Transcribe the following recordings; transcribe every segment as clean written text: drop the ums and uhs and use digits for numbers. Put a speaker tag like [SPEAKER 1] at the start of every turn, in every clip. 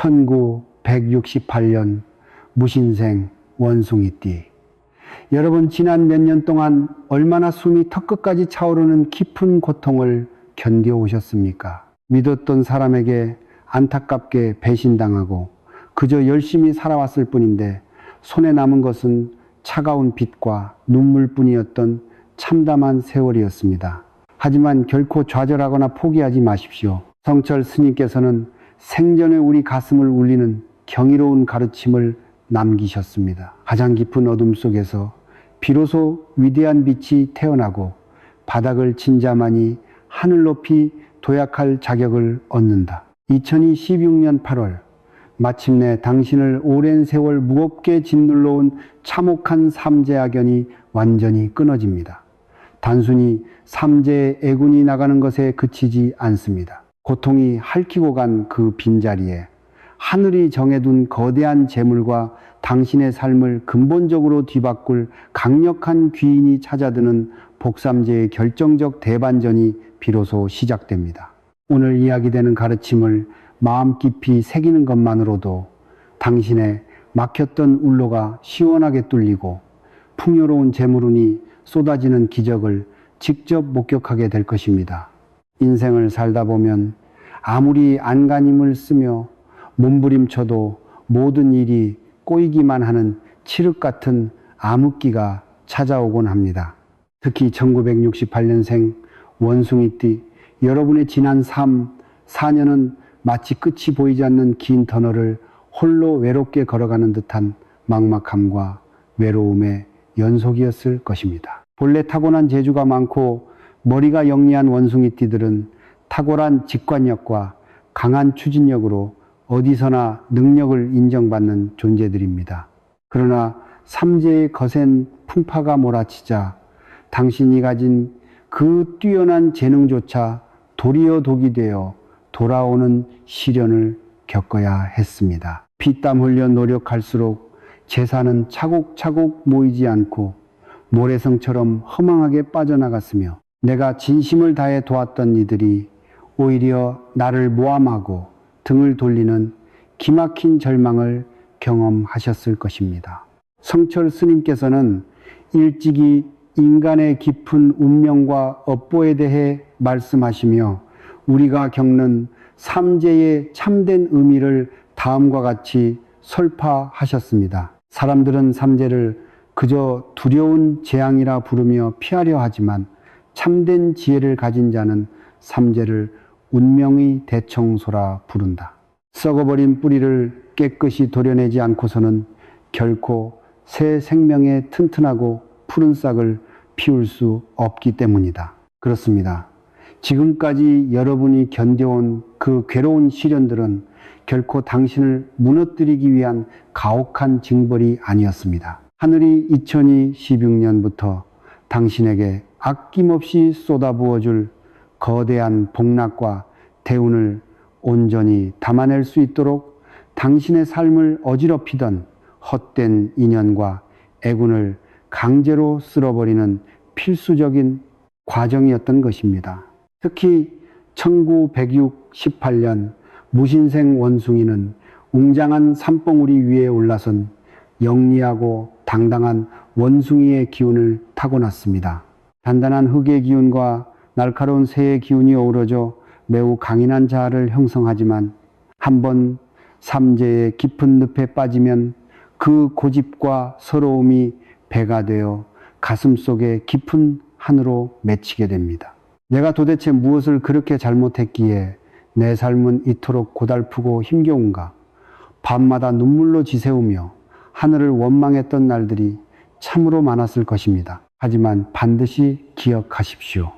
[SPEAKER 1] 1968년 무신생 원숭이띠. 여러분, 지난 몇 년 동안 얼마나 숨이 턱끝까지 차오르는 깊은 고통을 견뎌오셨습니까? 믿었던 사람에게 안타깝게 배신당하고 그저 열심히 살아왔을 뿐인데 손에 남은 것은 차가운 빛과 눈물뿐이었던 참담한 세월이었습니다. 하지만 결코 좌절하거나 포기하지 마십시오. 성철 스님께서는 생전에 우리 가슴을 울리는 경이로운 가르침을 남기셨습니다. 가장 깊은 어둠 속에서 비로소 위대한 빛이 태어나고 바닥을 친 자만이 하늘 높이 도약할 자격을 얻는다. 2016년 8월 마침내 당신을 오랜 세월 무겁게 짓눌러온 참혹한 삼재악연이 완전히 끊어집니다. 단순히 삼재의 애군이 나가는 것에 그치지 않습니다. 고통이 핥히고 간 그 빈자리에 하늘이 정해둔 거대한 재물과 당신의 삶을 근본적으로 뒤바꿀 강력한 귀인이 찾아드는 복삼재의 결정적 대반전이 비로소 시작됩니다. 오늘 이야기되는 가르침을 마음 깊이 새기는 것만으로도 당신의 막혔던 울로가 시원하게 뚫리고 풍요로운 재물운이 쏟아지는 기적을 직접 목격하게 될 것입니다. 인생을 살다 보면 아무리 안간힘을 쓰며 몸부림쳐도 모든 일이 꼬이기만 하는 칠흑 같은 암흑기가 찾아오곤 합니다. 특히 1968년생 원숭이띠, 여러분의 지난 삶 4년은 마치 끝이 보이지 않는 긴 터널을 홀로 외롭게 걸어가는 듯한 막막함과 외로움의 연속이었을 것입니다. 본래 타고난 재주가 많고 머리가 영리한 원숭이띠들은 탁월한 직관력과 강한 추진력으로 어디서나 능력을 인정받는 존재들입니다. 그러나 삼재의 거센 풍파가 몰아치자 당신이 가진 그 뛰어난 재능조차 도리어 독이 되어 돌아오는 시련을 겪어야 했습니다. 피땀 흘려 노력할수록 재산은 차곡차곡 모이지 않고 모래성처럼 허망하게 빠져나갔으며 내가 진심을 다해 도왔던 이들이 오히려 나를 모함하고 등을 돌리는 기막힌 절망을 경험하셨을 것입니다. 성철 스님께서는 일찍이 인간의 깊은 운명과 업보에 대해 말씀하시며 우리가 겪는 삼재의 참된 의미를 다음과 같이 설파하셨습니다. 사람들은 삼재를 그저 두려운 재앙이라 부르며 피하려 하지만 참된 지혜를 가진 자는 삼재를 운명의 대청소라 부른다. 썩어버린 뿌리를 깨끗이 도려내지 않고서는 결코 새 생명의 튼튼하고 푸른 싹을 피울 수 없기 때문이다. 그렇습니다. 지금까지 여러분이 견뎌온 그 괴로운 시련들은 결코 당신을 무너뜨리기 위한 가혹한 징벌이 아니었습니다. 하늘이 2016년부터 당신에게 아낌없이 쏟아부어줄 거대한 복락과 대운을 온전히 담아낼 수 있도록 당신의 삶을 어지럽히던 헛된 인연과 애군을 강제로 쓸어버리는 필수적인 과정이었던 것입니다. 특히 1918년 무신생 원숭이는 웅장한 산봉우리 위에 올라선 영리하고 당당한 원숭이의 기운을 타고났습니다. 단단한 흙의 기운과 날카로운 새의 기운이 어우러져 매우 강인한 자아를 형성하지만 한번 삼재의 깊은 늪에 빠지면 그 고집과 서러움이 배가 되어 가슴속에 깊은 한으로 맺히게 됩니다. 내가 도대체 무엇을 그렇게 잘못했기에 내 삶은 이토록 고달프고 힘겨운가? 밤마다 눈물로 지새우며 하늘을 원망했던 날들이 참으로 많았을 것입니다. 하지만 반드시 기억하십시오.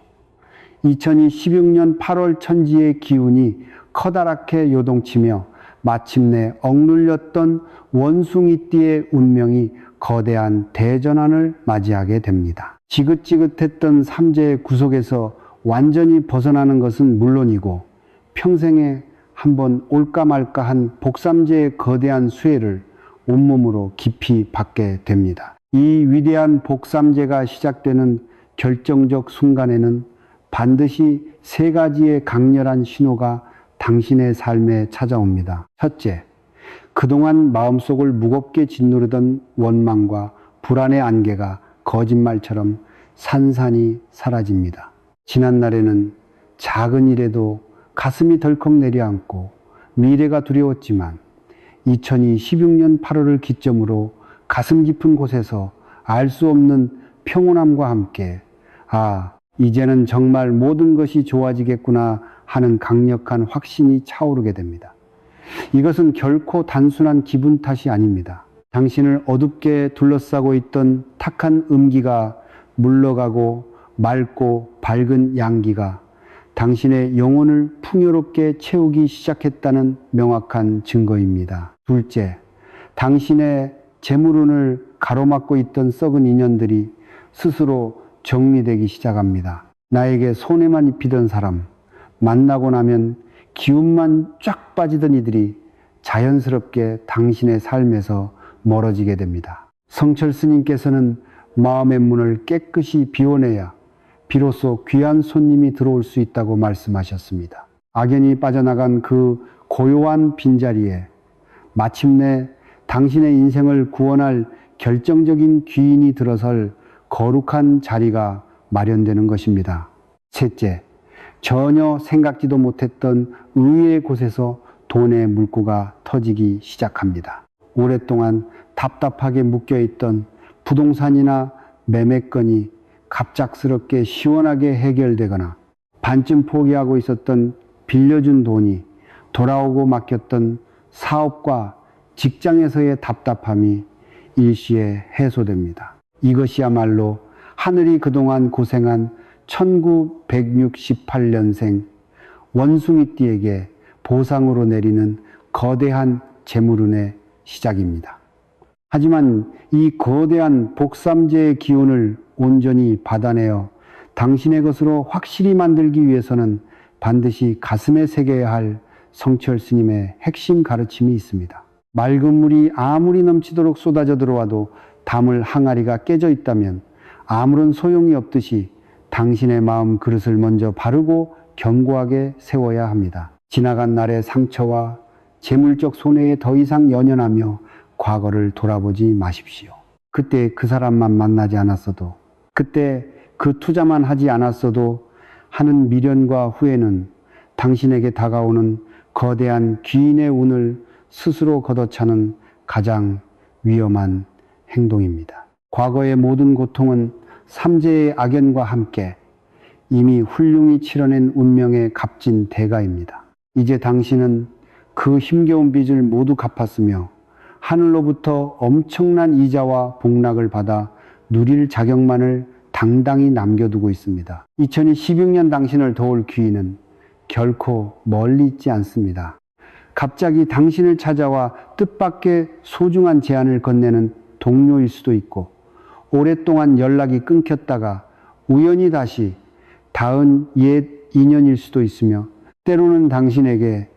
[SPEAKER 1] 2016년 8월 천지의 기운이 커다랗게 요동치며 마침내 억눌렸던 원숭이띠의 운명이 거대한 대전환을 맞이하게 됩니다. 지긋지긋했던 삼재의 구속에서 완전히 벗어나는 것은 물론이고 평생에 한번 올까 말까 한 복삼재의 거대한 수혜를 온몸으로 깊이 받게 됩니다. 이 위대한 복삼재가 시작되는 결정적 순간에는 반드시 세 가지의 강렬한 신호가 당신의 삶에 찾아옵니다. 첫째, 그동안 마음속을 무겁게 짓누르던 원망과 불안의 안개가 거짓말처럼 산산이 사라집니다. 지난날에는 작은 일에도 가슴이 덜컥 내려앉고 미래가 두려웠지만 2016년 8월을 기점으로 가슴 깊은 곳에서 알 수 없는 평온함과 함께 이제는 정말 모든 것이 좋아지겠구나 하는 강력한 확신이 차오르게 됩니다. 이것은 결코 단순한 기분 탓이 아닙니다. 당신을 어둡게 둘러싸고 있던 탁한 음기가 물러가고 맑고 밝은 양기가 당신의 영혼을 풍요롭게 채우기 시작했다는 명확한 증거입니다. 둘째, 당신의 재물운을 가로막고 있던 썩은 인연들이 스스로 정리되기 시작합니다. 나에게 손해만 입히던 사람, 만나고 나면 기운만 쫙 빠지던 이들이 자연스럽게 당신의 삶에서 멀어지게 됩니다. 성철 스님께서는 마음의 문을 깨끗이 비워내야 비로소 귀한 손님이 들어올 수 있다고 말씀하셨습니다. 악연이 빠져나간 그 고요한 빈자리에 마침내 당신의 인생을 구원할 결정적인 귀인이 들어설 거룩한 자리가 마련되는 것입니다. 셋째, 전혀 생각지도 못했던 의외의 곳에서 돈의 물꼬가 터지기 시작합니다. 오랫동안 답답하게 묶여있던 부동산이나 매매건이 갑작스럽게 시원하게 해결되거나 반쯤 포기하고 있었던 빌려준 돈이 돌아오고 맡겼던 사업과 직장에서의 답답함이 일시에 해소됩니다. 이것이야말로 하늘이 그동안 고생한 1968년생 원숭이띠에게 보상으로 내리는 거대한 재물운의 시작입니다. 하지만 이 거대한 복삼재의 기운을 온전히 받아내어 당신의 것으로 확실히 만들기 위해서는 반드시 가슴에 새겨야 할 성철 스님의 핵심 가르침이 있습니다. 맑은 물이 아무리 넘치도록 쏟아져 들어와도 담을 항아리가 깨져 있다면 아무런 소용이 없듯이 당신의 마음 그릇을 먼저 바르고 견고하게 세워야 합니다. 지나간 날의 상처와 재물적 손해에 더 이상 연연하며 과거를 돌아보지 마십시오. 그때 그 사람만 만나지 않았어도, 그때 그 투자만 하지 않았어도 하는 미련과 후회는 당신에게 다가오는 거대한 귀인의 운을 스스로 걷어차는 가장 위험한 행동입니다. 과거의 모든 고통은 삼재의 악연과 함께 이미 훌륭히 치러낸 운명의 값진 대가입니다. 이제 당신은 그 힘겨운 빚을 모두 갚았으며 하늘로부터 엄청난 이자와 복락을 받아 누릴 자격만을 당당히 남겨두고 있습니다. 2016년 당신을 도울 귀인은 결코 멀리 있지 않습니다. 갑자기 당신을 찾아와 뜻밖의 소중한 제안을 건네는 동료일 수도 있고, 오랫동안 연락이 끊겼다가 우연히 다시 닿은 옛 인연일 수도 있으며, 때로는 당신에게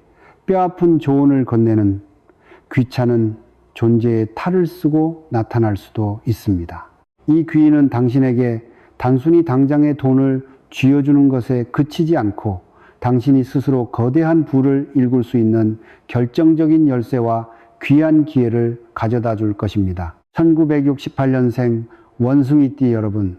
[SPEAKER 1] 뼈아픈 조언을 건네는 귀찮은 존재의 탈을 쓰고 나타날 수도 있습니다. 이 귀인은 당신에게 단순히 당장의 돈을 쥐어주는 것에 그치지 않고 당신이 스스로 거대한 부를 일굴 수 있는 결정적인 열쇠와 귀한 기회를 가져다 줄 것입니다. 1968년생 원숭이띠 여러분,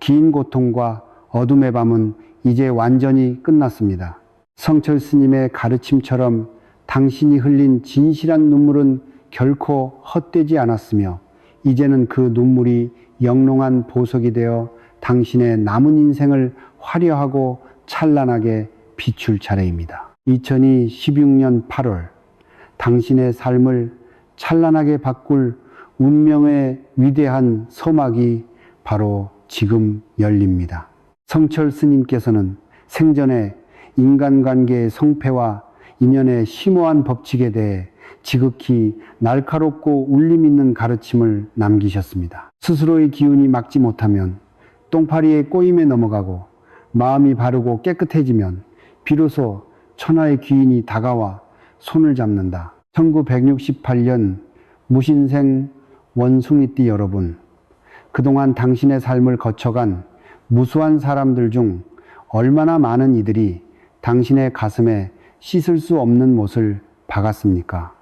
[SPEAKER 1] 긴 고통과 어둠의 밤은 이제 완전히 끝났습니다. 성철 스님의 가르침처럼 당신이 흘린 진실한 눈물은 결코 헛되지 않았으며, 이제는 그 눈물이 영롱한 보석이 되어 당신의 남은 인생을 화려하고 찬란하게 비출 차례입니다. 2016년 8월, 당신의 삶을 찬란하게 바꿀 운명의 위대한 서막이 바로 지금 열립니다. 성철 스님께서는 생전에 인간관계의 성패와 인연의 심오한 법칙에 대해 지극히 날카롭고 울림 있는 가르침을 남기셨습니다. 스스로의 기운이 막지 못하면 똥파리의 꼬임에 넘어가고, 마음이 바르고 깨끗해지면 비로소 천하의 귀인이 다가와 손을 잡는다. 1968년 무신생 원숭이띠 여러분, 그동안 당신의 삶을 거쳐간 무수한 사람들 중 얼마나 많은 이들이 당신의 가슴에 씻을 수 없는 못을 박았습니까?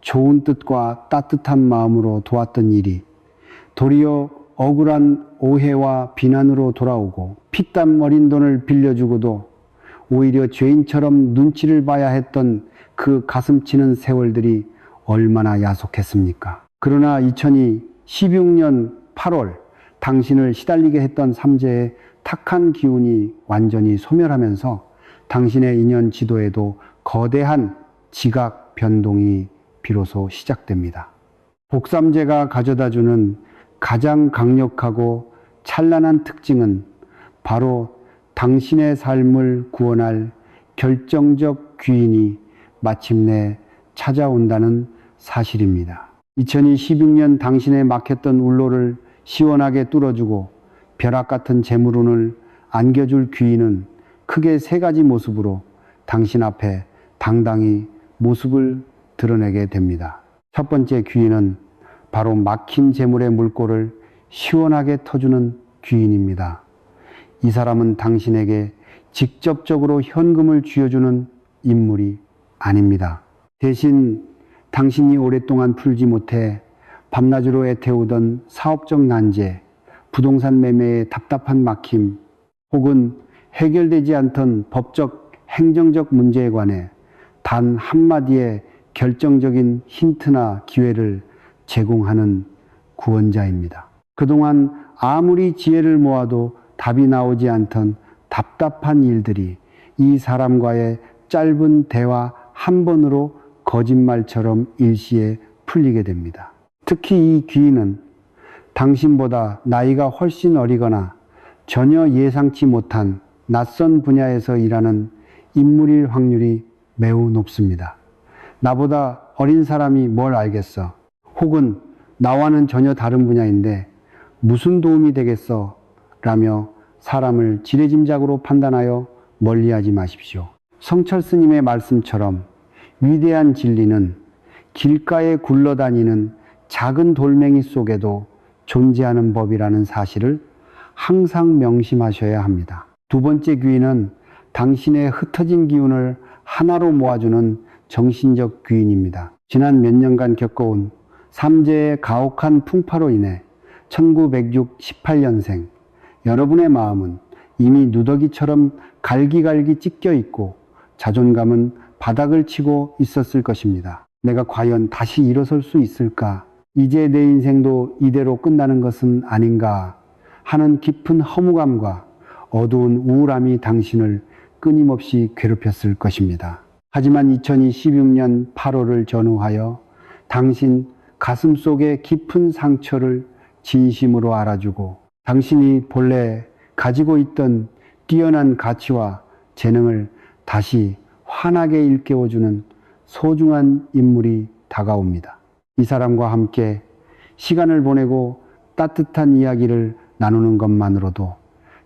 [SPEAKER 1] 좋은 뜻과 따뜻한 마음으로 도왔던 일이 도리어 억울한 오해와 비난으로 돌아오고 피땀 어린 돈을 빌려주고도 오히려 죄인처럼 눈치를 봐야 했던 그 가슴치는 세월들이 얼마나 야속했습니까? 그러나 2016년 8월 당신을 시달리게 했던 삼재의 탁한 기운이 완전히 소멸하면서 당신의 인연 지도에도 거대한 지각 변동이 비로소 시작됩니다. 복삼재가 가져다주는 가장 강력하고 찬란한 특징은 바로 당신의 삶을 구원할 결정적 귀인이 마침내 찾아온다는 사실입니다. 2016년 당신의 막혔던 울로를 시원하게 뚫어주고 벼락 같은 재물운을 안겨줄 귀인은 크게 세 가지 모습으로 당신 앞에 당당히 모습을 드러내게 됩니다. 첫 번째 귀인은 바로 막힌 재물의 물꼬를 시원하게 터주는 귀인입니다. 이 사람은 당신에게 직접적으로 현금을 쥐어주는 인물이 아닙니다. 대신 당신이 오랫동안 풀지 못해 밤낮으로 애태우던 사업적 난제, 부동산 매매의 답답한 막힘, 혹은 해결되지 않던 법적, 행정적 문제에 관해 단 한마디의 결정적인 힌트나 기회를 제공하는 구원자입니다. 그동안 아무리 지혜를 모아도 답이 나오지 않던 답답한 일들이 이 사람과의 짧은 대화 한 번으로 거짓말처럼 일시에 풀리게 됩니다. 특히 이 귀인은 당신보다 나이가 훨씬 어리거나 전혀 예상치 못한 낯선 분야에서 일하는 인물일 확률이 매우 높습니다. 나보다 어린 사람이 뭘 알겠어? 혹은 나와는 전혀 다른 분야인데 무슨 도움이 되겠어? 라며 사람을 지레짐작으로 판단하여 멀리하지 마십시오. 성철 스님의 말씀처럼 위대한 진리는 길가에 굴러다니는 작은 돌멩이 속에도 존재하는 법이라는 사실을 항상 명심하셔야 합니다. 두 번째 귀인은 당신의 흩어진 기운을 하나로 모아주는 정신적 귀인입니다. 지난 몇 년간 겪어온 삼재의 가혹한 풍파로 인해 1906 18년생 여러분의 마음은 이미 누더기처럼 갈기갈기 찢겨 있고 자존감은 바닥을 치고 있었을 것입니다. 내가 과연 다시 일어설 수 있을까? 이제 내 인생도 이대로 끝나는 것은 아닌가 하는 깊은 허무감과 어두운 우울함이 당신을 끊임없이 괴롭혔을 것입니다. 하지만 2016년 8월을 전후하여 당신 가슴 속의 깊은 상처를 진심으로 알아주고 당신이 본래 가지고 있던 뛰어난 가치와 재능을 다시 환하게 일깨워주는 소중한 인물이 다가옵니다. 이 사람과 함께 시간을 보내고 따뜻한 이야기를 나누는 것만으로도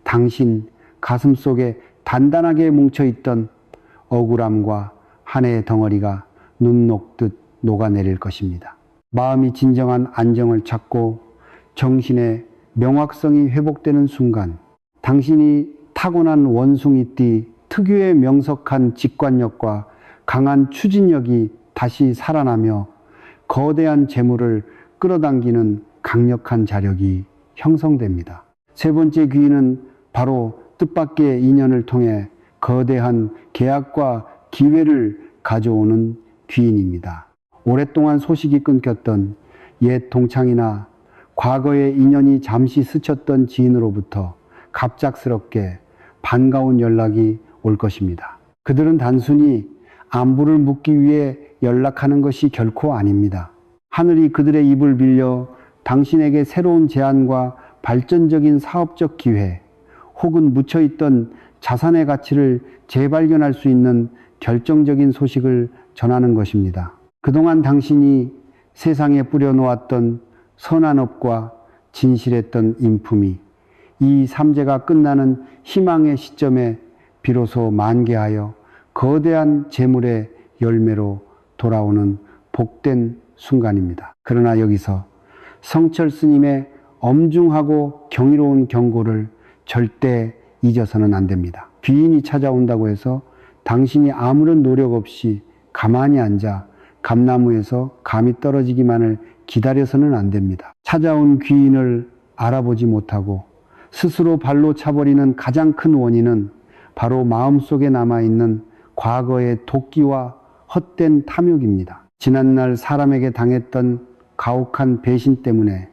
[SPEAKER 1] 당신 가슴 속에 단단하게 뭉쳐있던 억울함과 한해의 덩어리가 눈 녹듯 녹아내릴 것입니다. 마음이 진정한 안정을 찾고 정신의 명확성이 회복되는 순간 당신이 타고난 원숭이띠 특유의 명석한 직관력과 강한 추진력이 다시 살아나며 거대한 재물을 끌어당기는 강력한 자력이 형성됩니다. 세 번째 귀인은 바로 뜻밖의 인연을 통해 거대한 계약과 기회를 가져오는 귀인입니다. 오랫동안 소식이 끊겼던 옛 동창이나 과거의 인연이 잠시 스쳤던 지인으로부터 갑작스럽게 반가운 연락이 올 것입니다. 그들은 단순히 안부를 묻기 위해 연락하는 것이 결코 아닙니다. 하늘이 그들의 입을 빌려 당신에게 새로운 제안과 발전적인 사업적 기회, 혹은 묻혀있던 자산의 가치를 재발견할 수 있는 결정적인 소식을 전하는 것입니다. 그동안 당신이 세상에 뿌려놓았던 선한 업과 진실했던 인품이 이 삼재가 끝나는 희망의 시점에 비로소 만개하여 거대한 재물의 열매로 돌아오는 복된 순간입니다. 그러나 여기서 성철 스님의 엄중하고 경이로운 경고를 절대 잊어서는 안 됩니다. 귀인이 찾아온다고 해서 당신이 아무런 노력 없이 가만히 앉아 감나무에서 감이 떨어지기만을 기다려서는 안 됩니다. 찾아온 귀인을 알아보지 못하고 스스로 발로 차버리는 가장 큰 원인은 바로 마음속에 남아있는 과거의 도끼와 헛된 탐욕입니다. 지난날 사람에게 당했던 가혹한 배신 때문에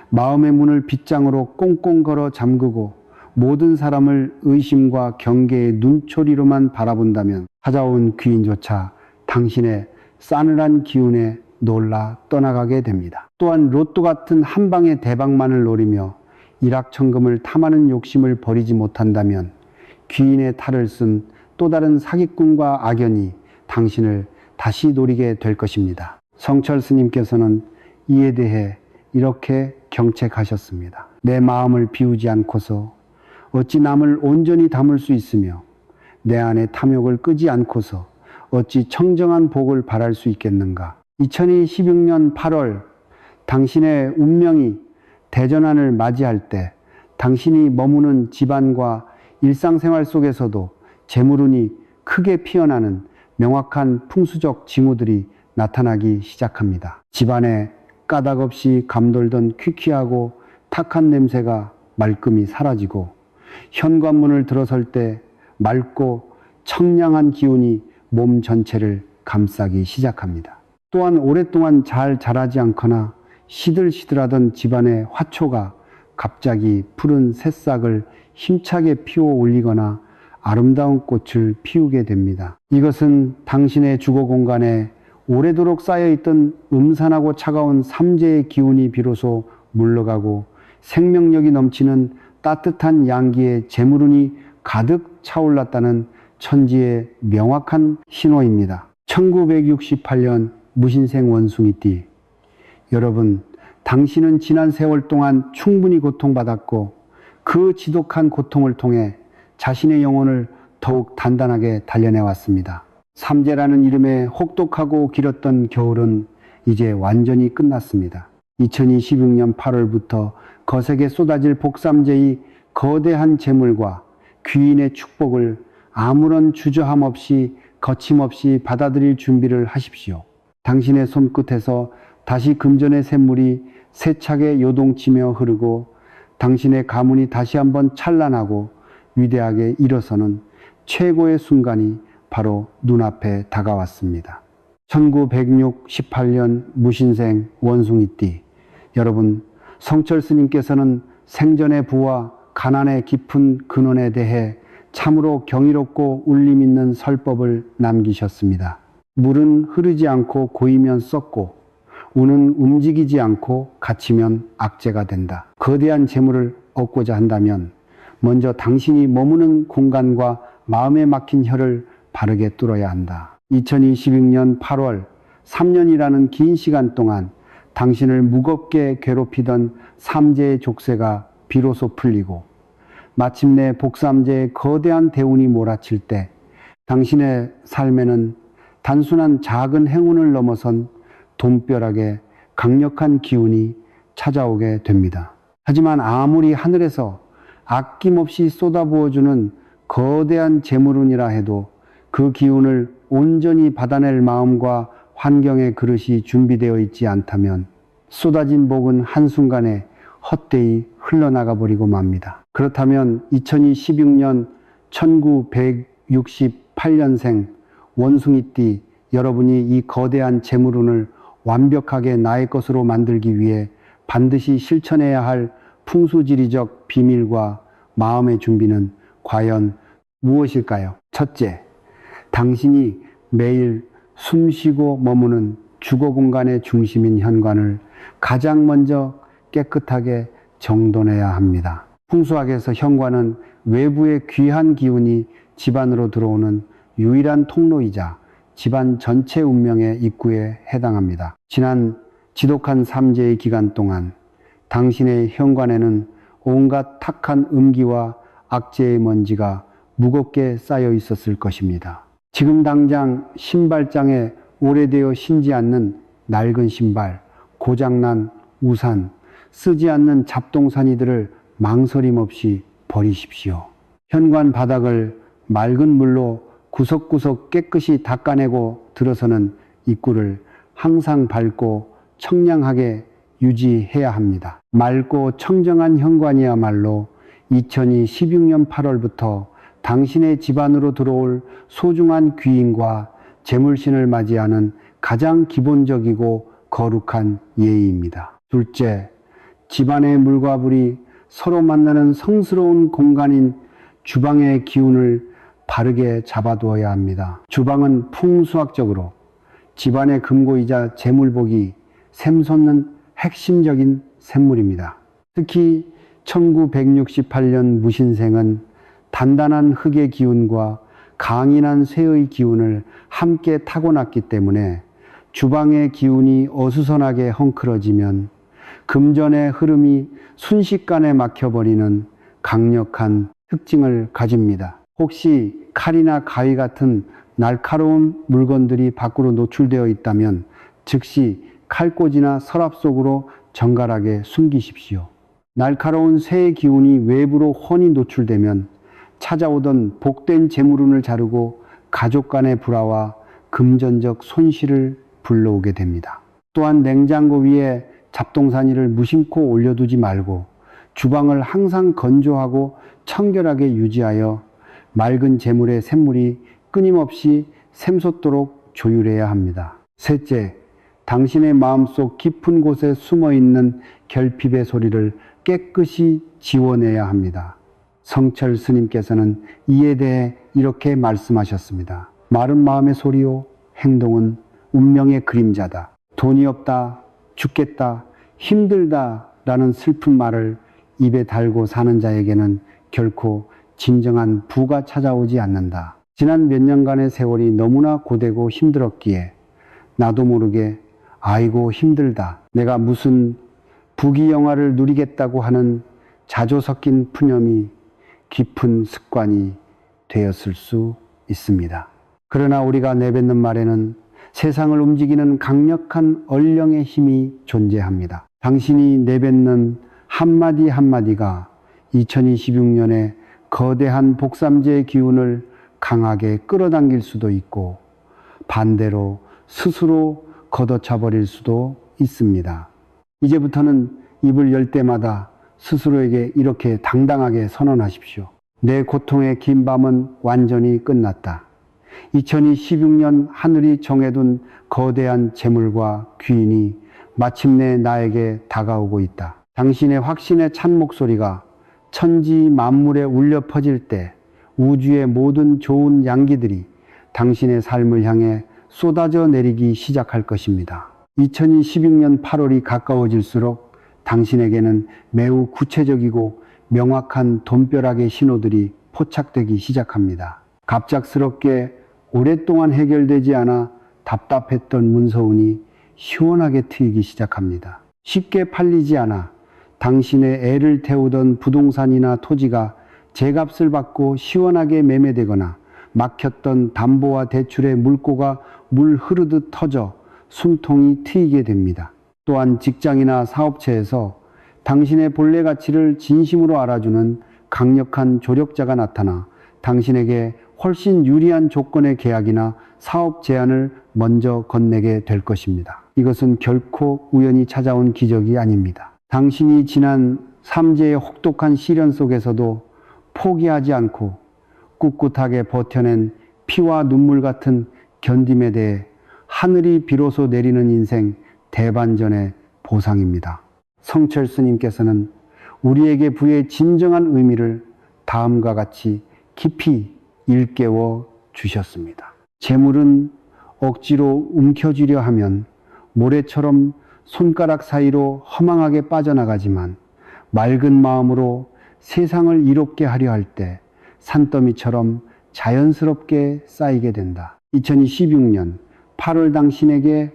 [SPEAKER 1] 마음의 문을 빗장으로 꽁꽁 걸어 잠그고 모든 사람을 의심과 경계의 눈초리로만 바라본다면 찾아온 귀인조차 당신의 싸늘한 기운에 놀라 떠나가게 됩니다. 또한 로또 같은 한 방의 대박만을 노리며 일확천금을 탐하는 욕심을 버리지 못한다면 귀인의 탈을 쓴 또 다른 사기꾼과 악연이 당신을 다시 노리게 될 것입니다. 성철 스님께서는 이에 대해 이렇게 경책하셨습니다. 내 마음을 비우지 않고서 어찌 남을 온전히 담을 수 있으며 내 안에 탐욕을 끄지 않고서 어찌 청정한 복을 바랄 수 있겠는가. 2016년 8월 당신의 운명이 대전환을 맞이할 때 당신이 머무는 집안과 일상생활 속에서도 재물운이 크게 피어나는 명확한 풍수적 징후들이 나타나기 시작합니다. 집안에 까닭없이 감돌던 퀴퀴하고 탁한 냄새가 말끔히 사라지고 현관문을 들어설 때 맑고 청량한 기운이 몸 전체를 감싸기 시작합니다. 또한 오랫동안 잘 자라지 않거나 시들시들하던 집안의 화초가 갑자기 푸른 새싹을 힘차게 피워 올리거나 아름다운 꽃을 피우게 됩니다. 이것은 당신의 주거 공간에 오래도록 쌓여있던 음산하고 차가운 삼재의 기운이 비로소 물러가고 생명력이 넘치는 따뜻한 양기의 재물운이 가득 차올랐다는 천지의 명확한 신호입니다. 1968년 무신생 원숭이띠, 여러분, 당신은 지난 세월 동안 충분히 고통받았고 그 지독한 고통을 통해 자신의 영혼을 더욱 단단하게 단련해왔습니다. 삼재라는 이름의 혹독하고 길었던 겨울은 이제 완전히 끝났습니다. 2026년 8월부터 거세게 쏟아질 복삼재의 거대한 재물과 귀인의 축복을 아무런 주저함 없이 거침없이 받아들일 준비를 하십시오. 당신의 손끝에서 다시 금전의 샘물이 세차게 요동치며 흐르고 당신의 가문이 다시 한번 찬란하고 위대하게 일어서는 최고의 순간이 바로 눈앞에 다가왔습니다. 1918년 무신생 원숭이띠, 여러분, 성철 스님께서는 생전의 부와 가난의 깊은 근원에 대해 참으로 경이롭고 울림 있는 설법을 남기셨습니다. 물은 흐르지 않고 고이면 썩고 운은 움직이지 않고 갇히면 악재가 된다. 거대한 재물을 얻고자 한다면 먼저 당신이 머무는 공간과 마음에 막힌 혀를 바르게 뚫어야 한다. 2026년 8월 3년이라는 긴 시간 동안 당신을 무겁게 괴롭히던 삼재의 족쇄가 비로소 풀리고 마침내 복삼재의 거대한 대운이 몰아칠 때 당신의 삶에는 단순한 작은 행운을 넘어선 돈벼락의 강력한 기운이 찾아오게 됩니다. 하지만 아무리 하늘에서 아낌없이 쏟아부어주는 거대한 재물운이라 해도 그 기운을 온전히 받아낼 마음과 환경의 그릇이 준비되어 있지 않다면 쏟아진 복은 한순간에 헛되이 흘러나가 버리고 맙니다. 그렇다면 2026년 1968년생 원숭이띠 여러분이 이 거대한 재물운을 완벽하게 나의 것으로 만들기 위해 반드시 실천해야 할 풍수지리적 비밀과 마음의 준비는 과연 무엇일까요? 첫째, 당신이 매일 숨쉬고 머무는 주거 공간의 중심인 현관을 가장 먼저 깨끗하게 정돈해야 합니다. 풍수학에서 현관은 외부의 귀한 기운이 집안으로 들어오는 유일한 통로이자 집안 전체 운명의 입구에 해당합니다. 지난 지독한 삼재의 기간 동안 당신의 현관에는 온갖 탁한 음기와 악재의 먼지가 무겁게 쌓여 있었을 것입니다. 지금 당장 신발장에 오래되어 신지 않는 낡은 신발, 고장난 우산, 쓰지 않는 잡동사니들을 망설임 없이 버리십시오. 현관 바닥을 맑은 물로 구석구석 깨끗이 닦아내고 들어서는 입구를 항상 밝고 청량하게 유지해야 합니다. 맑고 청정한 현관이야말로 2016년 8월부터 당신의 집안으로 들어올 소중한 귀인과 재물신을 맞이하는 가장 기본적이고 거룩한 예의입니다. 둘째, 집안의 물과 불이 서로 만나는 성스러운 공간인 주방의 기운을 바르게 잡아두어야 합니다. 주방은 풍수학적으로 집안의 금고이자 재물복이 샘솟는 핵심적인 샘물입니다. 특히 1968년 무신생은 단단한 흙의 기운과 강인한 쇠의 기운을 함께 타고났기 때문에 주방의 기운이 어수선하게 헝클어지면 금전의 흐름이 순식간에 막혀버리는 강력한 특징을 가집니다. 혹시 칼이나 가위 같은 날카로운 물건들이 밖으로 노출되어 있다면 즉시 칼꽂이나 서랍 속으로 정갈하게 숨기십시오. 날카로운 쇠의 기운이 외부로 훤히 노출되면 찾아오던 복된 재물운을 자르고 가족 간의 불화와 금전적 손실을 불러오게 됩니다. 또한 냉장고 위에 잡동사니를 무심코 올려두지 말고 주방을 항상 건조하고 청결하게 유지하여 맑은 재물의 샘물이 끊임없이 샘솟도록 조율해야 합니다. 셋째, 당신의 마음속 깊은 곳에 숨어있는 결핍의 소리를 깨끗이 지워내야 합니다. 성철 스님께서는 이에 대해 이렇게 말씀하셨습니다. 마른 마음의 소리요, 행동은 운명의 그림자다. 돈이 없다, 죽겠다, 힘들다 라는 슬픈 말을 입에 달고 사는 자에게는 결코 진정한 부가 찾아오지 않는다. 지난 몇 년간의 세월이 너무나 고되고 힘들었기에 나도 모르게 아이고 힘들다, 내가 무슨 부귀영화를 누리겠다고 하는 자조 섞인 푸념이 깊은 습관이 되었을 수 있습니다. 그러나 우리가 내뱉는 말에는 세상을 움직이는 강력한 얼령의 힘이 존재합니다. 당신이 내뱉는 한마디 한마디가 2026년에 거대한 복삼재의 기운을 강하게 끌어당길 수도 있고 반대로 스스로 걷어차버릴 수도 있습니다. 이제부터는 입을 열 때마다 스스로에게 이렇게 당당하게 선언하십시오. 내 고통의 긴 밤은 완전히 끝났다. 2016년 하늘이 정해둔 거대한 재물과 귀인이 마침내 나에게 다가오고 있다. 당신의 확신에 찬 목소리가 천지 만물에 울려 퍼질 때 우주의 모든 좋은 양기들이 당신의 삶을 향해 쏟아져 내리기 시작할 것입니다. 2016년 8월이 가까워질수록 당신에게는 매우 구체적이고 명확한 돈벼락의 신호들이 포착되기 시작합니다. 갑작스럽게 오랫동안 해결되지 않아 답답했던 문서운이 시원하게 트이기 시작합니다. 쉽게 팔리지 않아 당신의 애를 태우던 부동산이나 토지가 제값을 받고 시원하게 매매되거나 막혔던 담보와 대출의 물꼬가 물 흐르듯 터져 숨통이 트이게 됩니다. 또한 직장이나 사업체에서 당신의 본래 가치를 진심으로 알아주는 강력한 조력자가 나타나 당신에게 훨씬 유리한 조건의 계약이나 사업 제안을 먼저 건네게 될 것입니다. 이것은 결코 우연히 찾아온 기적이 아닙니다. 당신이 지난 삼재의 혹독한 시련 속에서도 포기하지 않고 꿋꿋하게 버텨낸 피와 눈물 같은 견딤에 대해 하늘이 비로소 내리는 인생 대반전의 보상입니다. 성철 스님께서는 우리에게 부의 진정한 의미를 다음과 같이 깊이 일깨워 주셨습니다. 재물은 억지로 움켜쥐려 하면 모래처럼 손가락 사이로 허망하게 빠져나가지만 맑은 마음으로 세상을 이롭게 하려 할 때 산더미처럼 자연스럽게 쌓이게 된다. 2016년 8월 당신에게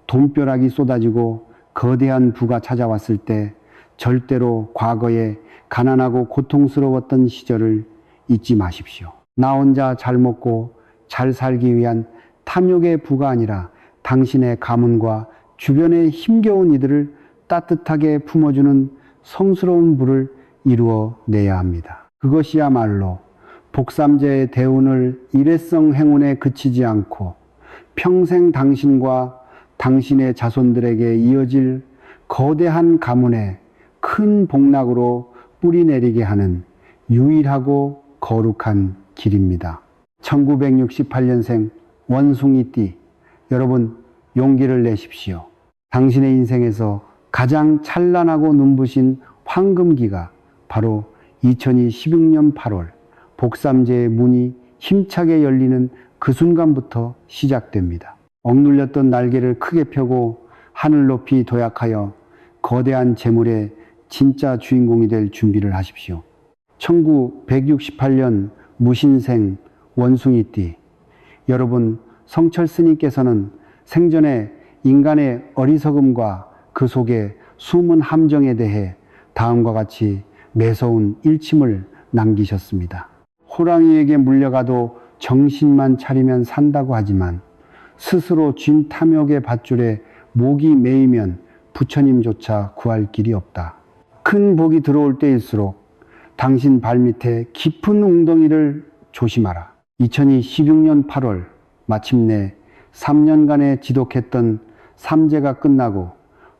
[SPEAKER 1] 돈벼락이 쏟아지고 거대한 부가 찾아왔을 때 절대로 과거에 가난하고 고통스러웠던 시절을 잊지 마십시오. 나 혼자 잘 먹고 잘 살기 위한 탐욕의 부가 아니라 당신의 가문과 주변의 힘겨운 이들을 따뜻하게 품어주는 성스러운 부를 이루어내야 합니다. 그것이야말로 복삼재의 대운을 일회성 행운에 그치지 않고 평생 당신과 당신의 자손들에게 이어질 거대한 가문의 큰 복락으로 뿌리내리게 하는 유일하고 거룩한 길입니다. 1968년생 원숭이띠, 여러분 용기를 내십시오. 당신의 인생에서 가장 찬란하고 눈부신 황금기가 바로 2016년 8월 복삼제의 문이 힘차게 열리는 그 순간부터 시작됩니다. 억눌렸던 날개를 크게 펴고 하늘 높이 도약하여 거대한 재물의 진짜 주인공이 될 준비를 하십시오. 1968년 무신생 원숭이띠, 여러분 성철 스님께서는 생전에 인간의 어리석음과 그 속에 숨은 함정에 대해 다음과 같이 매서운 일침을 남기셨습니다. 호랑이에게 물려가도 정신만 차리면 산다고 하지만 스스로 쥔 탐욕의 밧줄에 목이 메이면 부처님조차 구할 길이 없다. 큰 복이 들어올 때일수록 당신 발밑에 깊은 웅덩이를 조심하라. 2016년 8월 마침내 3년간의 지독했던 삼재가 끝나고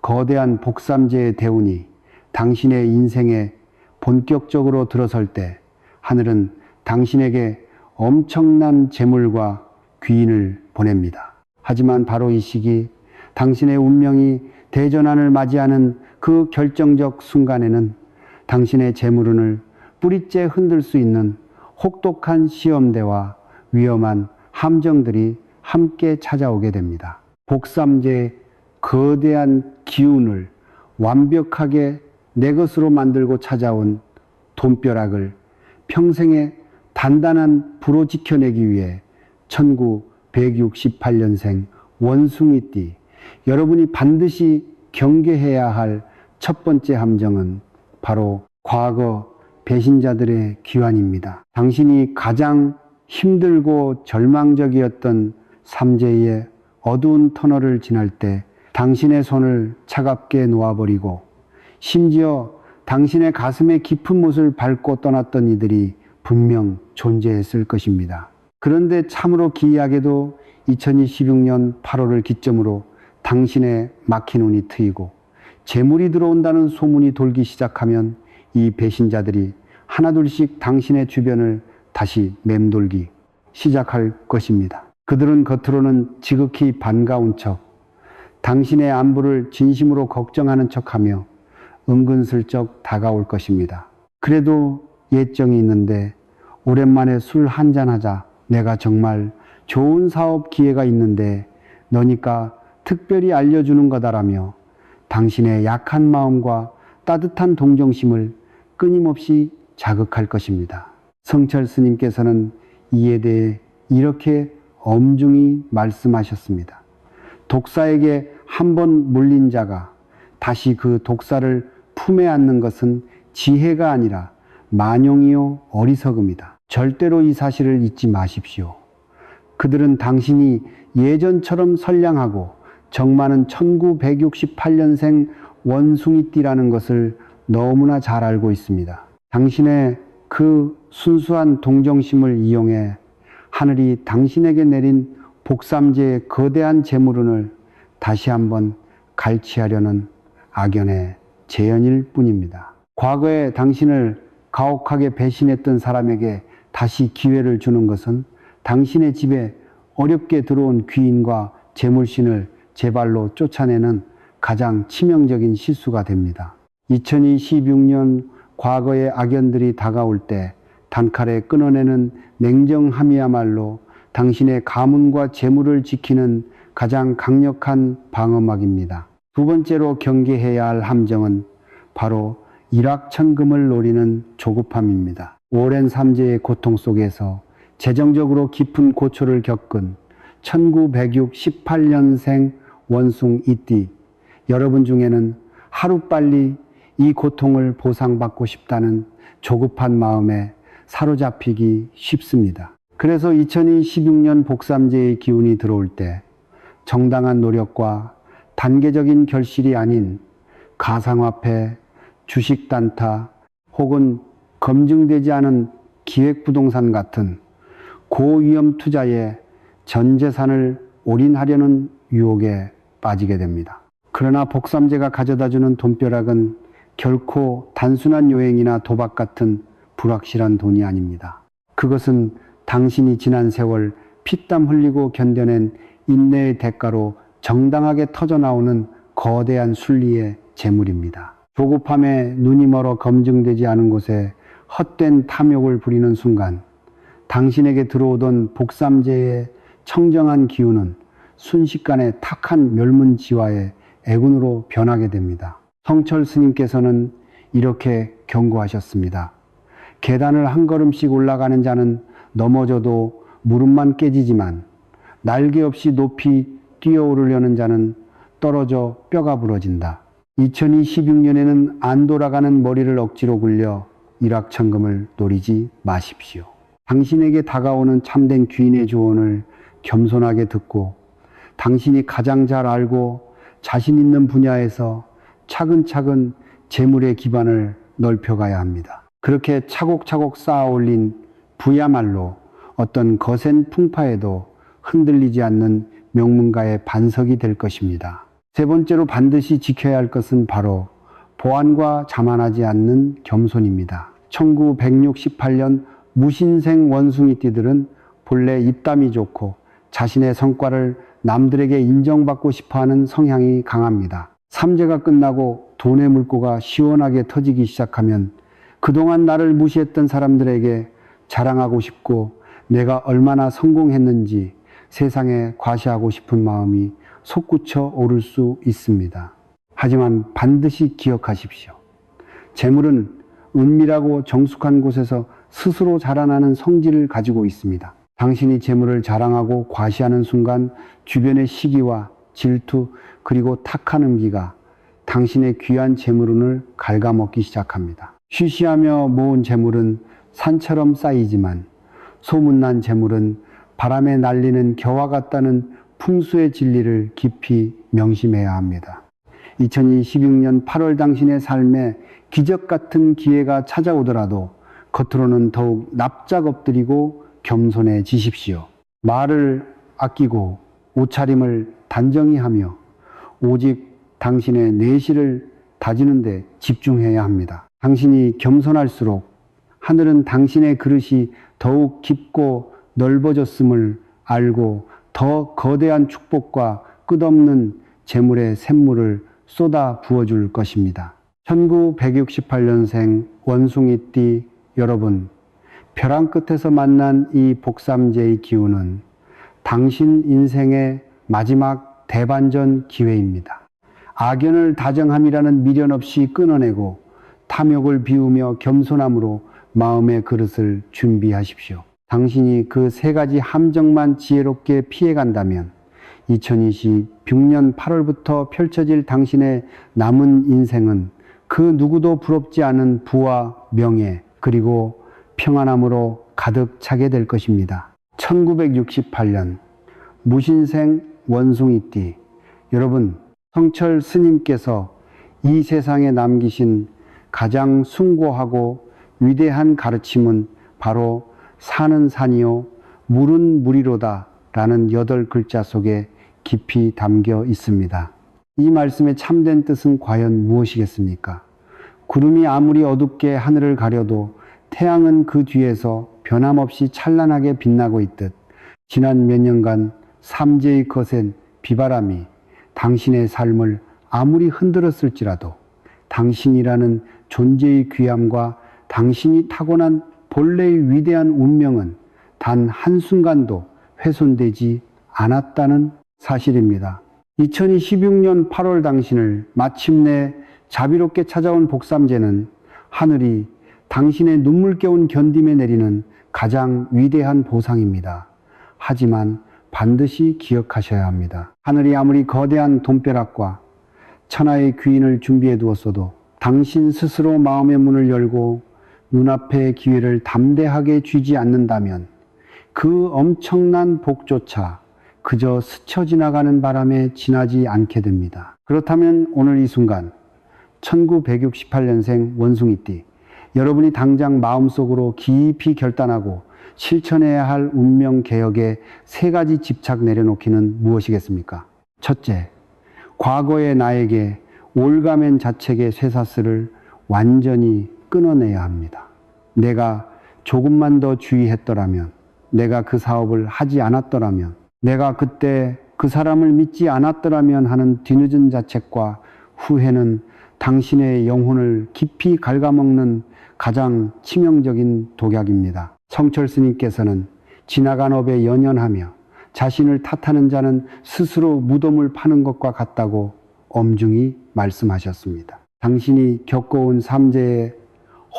[SPEAKER 1] 거대한 복삼재의 대운이 당신의 인생에 본격적으로 들어설 때 하늘은 당신에게 엄청난 재물과 귀인을 보냅니다. 하지만 바로 이 시기 당신의 운명이 대전환을 맞이하는 그 결정적 순간에는 당신의 재물운을 뿌리째 흔들 수 있는 혹독한 시험대와 위험한 함정들이 함께 찾아오게 됩니다. 복삼재의 거대한 기운을 완벽하게 내 것으로 만들고 찾아온 돈벼락을 평생의 단단한 부로 지켜내기 위해 1968년생 원숭이띠, 여러분이 반드시 경계해야 할 첫 번째 함정은 바로 과거 배신자들의 귀환입니다. 당신이 가장 힘들고 절망적이었던 삼재의 어두운 터널을 지날 때 당신의 손을 차갑게 놓아버리고 심지어 당신의 가슴의 깊은 못을 밟고 떠났던 이들이 분명 존재했을 것입니다. 그런데 참으로 기이하게도 2026년 8월을 기점으로 당신의 막힌 운이 트이고 재물이 들어온다는 소문이 돌기 시작하면 이 배신자들이 하나둘씩 당신의 주변을 다시 맴돌기 시작할 것입니다. 그들은 겉으로는 지극히 반가운 척, 당신의 안부를 진심으로 걱정하는 척하며 은근슬쩍 다가올 것입니다. 그래도 예정이 있는데 오랜만에 술 한잔하자. 내가 정말 좋은 사업 기회가 있는데 너니까 특별히 알려주는 거다라며 당신의 약한 마음과 따뜻한 동정심을 끊임없이 자극할 것입니다. 성철 스님께서는 이에 대해 이렇게 엄중히 말씀하셨습니다. 독사에게 한 번 물린 자가 다시 그 독사를 품에 안는 것은 지혜가 아니라 만용이요 어리석음이다. 절대로 이 사실을 잊지 마십시오. 그들은 당신이 예전처럼 선량하고 정 많은 1968년생 원숭이띠라는 것을 너무나 잘 알고 있습니다. 당신의 그 순수한 동정심을 이용해 하늘이 당신에게 내린 복삼재의 거대한 재물운을 다시 한번 갈취하려는 악연의 재연일 뿐입니다. 과거에 당신을 가혹하게 배신했던 사람에게 다시 기회를 주는 것은 당신의 집에 어렵게 들어온 귀인과 재물신을 제발로 쫓아내는 가장 치명적인 실수가 됩니다. 2026년 과거의 악연들이 다가올 때 단칼에 끊어내는 냉정함이야말로 당신의 가문과 재물을 지키는 가장 강력한 방어막입니다. 두 번째로 경계해야 할 함정은 바로 일확천금을 노리는 조급함입니다. 오랜 삼재의 고통 속에서 재정적으로 깊은 고초를 겪은 1968년생 원숭이띠, 여러분 중에는 하루빨리 이 고통을 보상받고 싶다는 조급한 마음에 사로잡히기 쉽습니다. 그래서 2026년 복삼재의 기운이 들어올 때 정당한 노력과 단계적인 결실이 아닌 가상화폐, 주식단타 혹은 검증되지 않은 기획부동산 같은 고위험 투자에 전 재산을 올인하려는 유혹에 빠지게 됩니다. 그러나 복삼재가 가져다주는 돈벼락은 결코 단순한 요행이나 도박 같은 불확실한 돈이 아닙니다. 그것은 당신이 지난 세월 피땀 흘리고 견뎌낸 인내의 대가로 정당하게 터져나오는 거대한 순리의 재물입니다. 조급함에 눈이 멀어 검증되지 않은 곳에 헛된 탐욕을 부리는 순간 당신에게 들어오던 복삼재의 청정한 기운은 순식간에 탁한 멸문지화의 애군으로 변하게 됩니다. 성철 스님께서는 이렇게 경고하셨습니다. 계단을 한 걸음씩 올라가는 자는 넘어져도 무릎만 깨지지만 날개 없이 높이 뛰어오르려는 자는 떨어져 뼈가 부러진다. 2026년에는 안 돌아가는 머리를 억지로 굴려 일확천금을 노리지 마십시오. 당신에게 다가오는 참된 귀인의 조언을 겸손하게 듣고 당신이 가장 잘 알고 자신 있는 분야에서 차근차근 재물의 기반을 넓혀가야 합니다. 그렇게 차곡차곡 쌓아 올린 부야말로 어떤 거센 풍파에도 흔들리지 않는 명문가의 반석이 될 것입니다. 세 번째로 반드시 지켜야 할 것은 바로 보안과 자만하지 않는 겸손입니다. 1968년 무신생 원숭이띠들은 본래 입담이 좋고 자신의 성과를 남들에게 인정받고 싶어하는 성향이 강합니다. 삼재가 끝나고 돈의 물꼬가 시원하게 터지기 시작하면 그동안 나를 무시했던 사람들에게 자랑하고 싶고 내가 얼마나 성공했는지 세상에 과시하고 싶은 마음이 솟구쳐 오를 수 있습니다. 하지만 반드시 기억하십시오. 재물은 은밀하고 정숙한 곳에서 스스로 자라나는 성질을 가지고 있습니다. 당신이 재물을 자랑하고 과시하는 순간 주변의 시기와 질투 그리고 탁한 음기가 당신의 귀한 재물운을 갉아먹기 시작합니다. 쉬쉬하며 모은 재물은 산처럼 쌓이지만 소문난 재물은 바람에 날리는 겨와 같다는 풍수의 진리를 깊이 명심해야 합니다. 2026년 8월 당신의 삶에 기적 같은 기회가 찾아오더라도 겉으로는 더욱 납작 엎드리고 겸손해지십시오. 말을 아끼고 옷차림을 단정히 하며 오직 당신의 내실을 다지는 데 집중해야 합니다. 당신이 겸손할수록 하늘은 당신의 그릇이 더욱 깊고 넓어졌음을 알고 더 거대한 축복과 끝없는 재물의 샘물을 쏟아 부어줄 것입니다. 1968년생 원숭이띠 여러분, 벼랑 끝에서 만난 이 복삼재의 기운은 당신 인생의 마지막 대반전 기회입니다. 악연을 다정함이라는 미련 없이 끊어내고 탐욕을 비우며 겸손함으로 마음의 그릇을 준비하십시오. 당신이 그 세 가지 함정만 지혜롭게 피해간다면 2026년 8월부터 펼쳐질 당신의 남은 인생은 그 누구도 부럽지 않은 부와 명예 그리고 평안함으로 가득 차게 될 것입니다. 1968년 무신생 원숭이띠 여러분, 성철 스님께서 이 세상에 남기신 가장 숭고하고 위대한 가르침은 바로 산은 산이요 물은 물이로다 라는 8글자 속에 깊이 담겨 있습니다. 이 말씀의 참된 뜻은 과연 무엇이겠습니까? 구름이 아무리 어둡게 하늘을 가려도 태양은 그 뒤에서 변함없이 찬란하게 빛나고 있듯 지난 몇 년간 삼재의 거센 비바람이 당신의 삶을 아무리 흔들었을지라도 당신이라는 존재의 귀함과 당신이 타고난 본래의 위대한 운명은 단 한순간도 훼손되지 않았다는 사실입니다. 2026년 8월 당신을 마침내 자비롭게 찾아온 복삼재는 하늘이 당신의 눈물겨운 견딤에 내리는 가장 위대한 보상입니다. 하지만 반드시 기억하셔야 합니다. 하늘이 아무리 거대한 돈벼락과 천하의 귀인을 준비해 두었어도 당신 스스로 마음의 문을 열고 눈앞의 기회를 담대하게 쥐지 않는다면 그 엄청난 복조차 그저 스쳐 지나가는 바람에 지나지 않게 됩니다. 그렇다면 오늘 이 순간 1968년생 원숭이띠 여러분이 당장 마음속으로 깊이 결단하고 실천해야 할 운명 개혁의 3가지 집착 내려놓기는 무엇이겠습니까? 첫째, 과거의 나에게 올가맨 자책의 쇠사슬을 완전히 끊어내야 합니다. 내가 조금만 더 주의했더라면, 내가 그 사업을 하지 않았더라면, 내가 그때 그 사람을 믿지 않았더라면 하는 뒤늦은 자책과 후회는 당신의 영혼을 깊이 갉아먹는 가장 치명적인 독약입니다. 성철 스님께서는 지나간 업에 연연하며 자신을 탓하는 자는 스스로 무덤을 파는 것과 같다고 엄중히 말씀하셨습니다. 당신이 겪어온 삼재의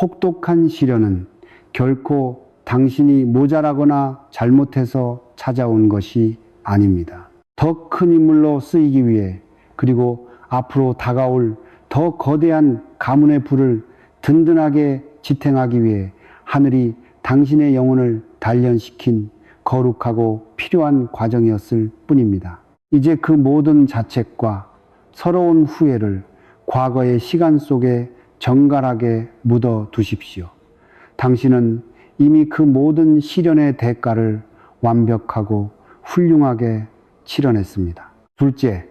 [SPEAKER 1] 혹독한 시련은 결코 당신이 모자라거나 잘못해서 찾아온 것이 아닙니다. 더 큰 인물로 쓰이기 위해, 그리고 앞으로 다가올 더 거대한 가문의 불을 든든하게 지탱하기 위해 하늘이 당신의 영혼을 단련시킨 거룩하고 필요한 과정이었을 뿐입니다. 이제 그 모든 자책과 서러운 후회를 과거의 시간 속에 정갈하게 묻어 두십시오. 당신은 이미 그 모든 시련의 대가를 완벽하고 훌륭하게 치러냈습니다. 둘째,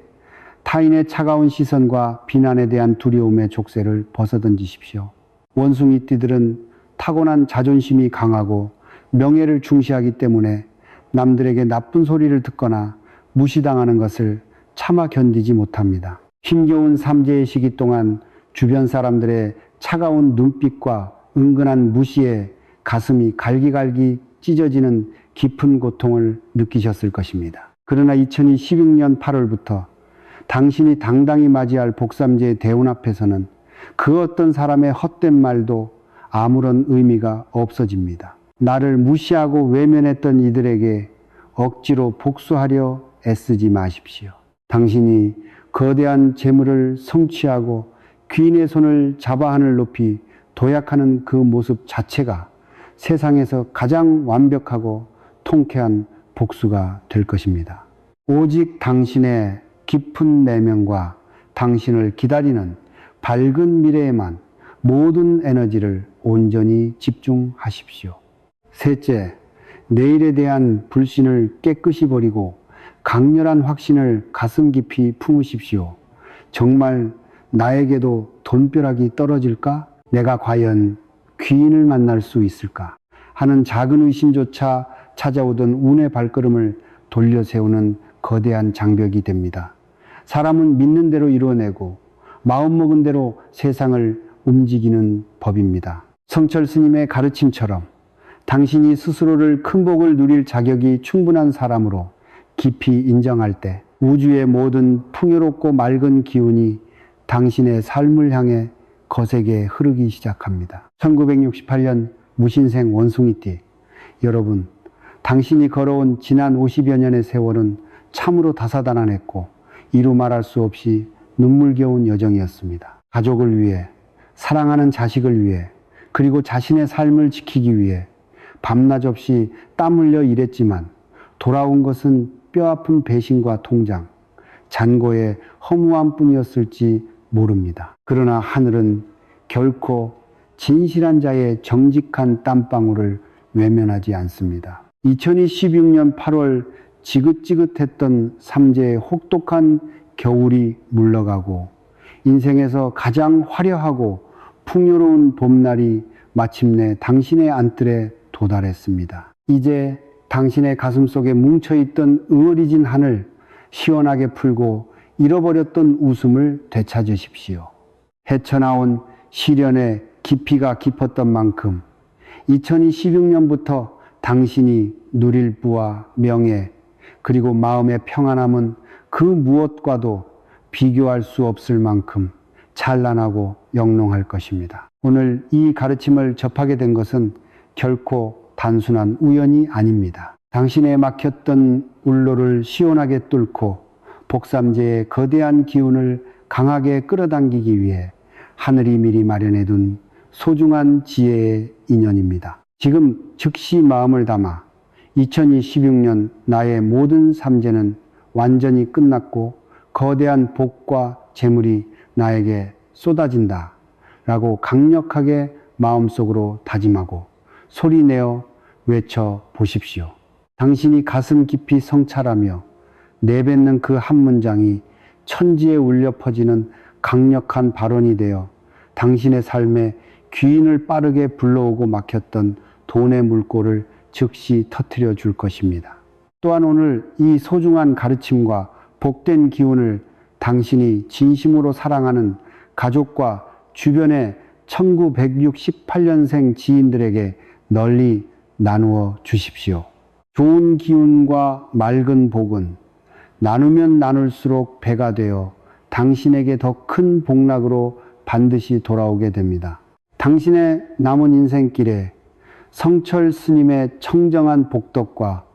[SPEAKER 1] 타인의 차가운 시선과 비난에 대한 두려움의 족쇄를 벗어던지십시오. 원숭이띠들은 타고난 자존심이 강하고 명예를 중시하기 때문에 남들에게 나쁜 소리를 듣거나 무시당하는 것을 참아 견디지 못합니다. 힘겨운 삼재의 시기 동안 주변 사람들의 차가운 눈빛과 은근한 무시에 가슴이 갈기갈기 찢어지는 깊은 고통을 느끼셨을 것입니다. 그러나 2016년 8월부터 당신이 당당히 맞이할 복삼재의 대운 앞에서는 그 어떤 사람의 헛된 말도 아무런 의미가 없어집니다. 나를 무시하고 외면했던 이들에게 억지로 복수하려 애쓰지 마십시오. 당신이 거대한 재물을 성취하고 귀인의 손을 잡아 하늘 높이 도약하는 그 모습 자체가 세상에서 가장 완벽하고 통쾌한 복수가 될 것입니다. 오직 당신의 깊은 내면과 당신을 기다리는 밝은 미래에만 모든 에너지를 온전히 집중하십시오. 셋째, 내일에 대한 불신을 깨끗이 버리고 강렬한 확신을 가슴 깊이 품으십시오. 정말 나에게도 돈벼락이 떨어질까? 내가 과연 귀인을 만날 수 있을까? 하는 작은 의심조차 찾아오던 운의 발걸음을 돌려 세우는 거대한 장벽이 됩니다. 사람은 믿는 대로 이루어내고 마음먹은 대로 세상을 움직이는 법입니다. 성철 스님의 가르침처럼 당신이 스스로를 큰 복을 누릴 자격이 충분한 사람으로 깊이 인정할 때 우주의 모든 풍요롭고 맑은 기운이 당신의 삶을 향해 거세게 흐르기 시작합니다. 1968년 무신생 원숭이띠, 여러분, 당신이 걸어온 지난 50여 년의 세월은 참으로 다사다난했고 이루 말할 수 없이 눈물겨운 여정이었습니다. 가족을 위해, 사랑하는 자식을 위해, 그리고 자신의 삶을 지키기 위해 밤낮 없이 땀 흘려 일했지만 돌아온 것은 뼈아픈 배신과 통장, 잔고의 허무함 뿐이었을지 모릅니다. 그러나 하늘은 결코 진실한 자의 정직한 땀방울을 외면하지 않습니다. 2016년 8월 지긋지긋했던 삼재의 혹독한 겨울이 물러가고 인생에서 가장 화려하고 풍요로운 봄날이 마침내 당신의 안뜰에 도달했습니다. 이제 당신의 가슴 속에 뭉쳐있던 응어리진 한을 시원하게 풀고 잃어버렸던 웃음을 되찾으십시오. 헤쳐나온 시련의 깊이가 깊었던 만큼 2016년부터 당신이 누릴 부와 명예, 그리고 마음의 평안함은 그 무엇과도 비교할 수 없을 만큼 찬란하고 영롱할 것입니다. 오늘 이 가르침을 접하게 된 것은 결코 단순한 우연이 아닙니다. 당신의 막혔던 울로를 시원하게 뚫고 복삼재의 거대한 기운을 강하게 끌어당기기 위해 하늘이 미리 마련해둔 소중한 지혜의 인연입니다. 지금 즉시 마음을 담아 2026년 나의 모든 삼재는 완전히 끝났고 거대한 복과 재물이 나에게 쏟아진다 라고 강력하게 마음속으로 다짐하고 소리내어 외쳐 보십시오. 당신이 가슴 깊이 성찰하며 내뱉는 그 한 문장이 천지에 울려 퍼지는 강력한 발언이 되어 당신의 삶에 귀인을 빠르게 불러오고 막혔던 돈의 물꼬를 즉시 터뜨려 줄 것입니다. 또한 오늘 이 소중한 가르침과 복된 기운을 당신이 진심으로 사랑하는 가족과 주변의 1968년생 지인들에게 널리 나누어 주십시오. 좋은 기운과 맑은 복은 나누면 나눌수록 배가 되어 당신에게 더 큰 복락으로 반드시 돌아오게 됩니다. 당신의 남은 인생길에 성철 스님의 청정한 복덕과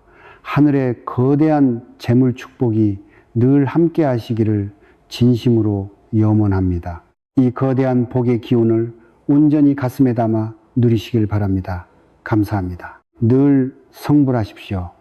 [SPEAKER 1] 하늘의 거대한 재물 축복이 늘 함께 하시기를 진심으로 염원합니다. 이 거대한 복의 기운을 온전히 가슴에 담아 누리시길 바랍니다. 감사합니다. 늘 성불하십시오.